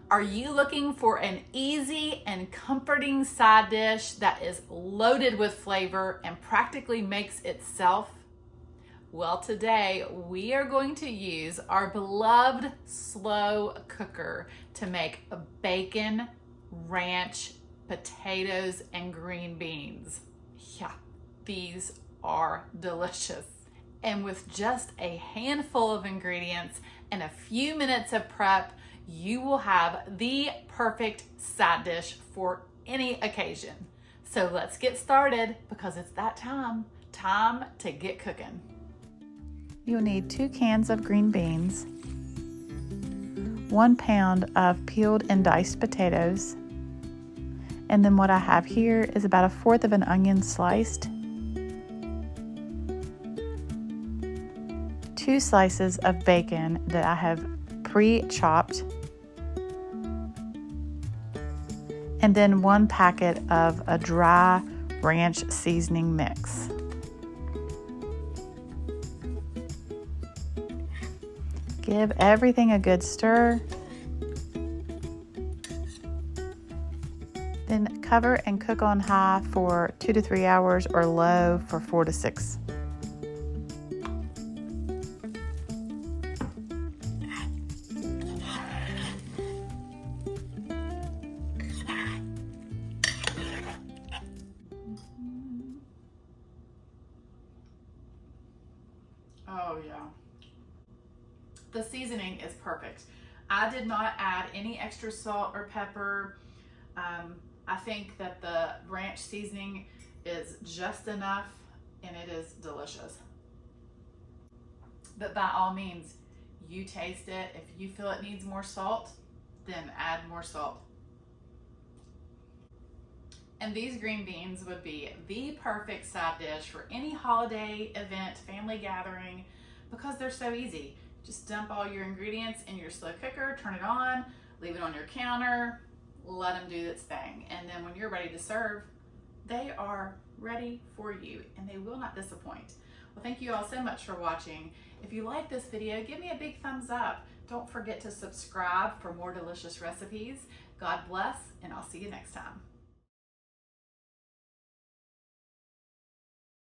Are you looking for an easy and comforting side dish that is loaded with flavor and practically makes itself? Well, today we are going to use our beloved slow cooker to make a bacon, ranch, potatoes, and green beans. Yeah, these are delicious. And with just a handful of ingredients and a few minutes of prep, you will have the perfect side dish for any occasion. So let's get started because it's that time to get cooking. You'll need 2 cans of green beans, 1 pound of peeled and diced potatoes, and then what I have here is about 1/4 of an onion sliced, 2 slices of bacon that I have pre-chopped, and then 1 packet of a dry ranch seasoning mix. Give everything a good stir. Then cover and cook on high for 2 to 3 hours or low for 4 to 6. Oh yeah. The seasoning is perfect. I did not add any extra salt or pepper. I think that the ranch seasoning is just enough and it is delicious. But by all means, you taste it. If you feel it needs more salt, then add more salt. And these green beans would be the perfect side dish for any holiday event, family gathering, because they're so easy. Just dump all your ingredients in your slow cooker, turn it on, leave it on your counter, let them do its thing. And then when you're ready to serve, they are ready for you and they will not disappoint. Well, thank you all so much for watching. If you like this video, give me a big thumbs up. Don't forget to subscribe for more delicious recipes. God bless, and I'll see you next time.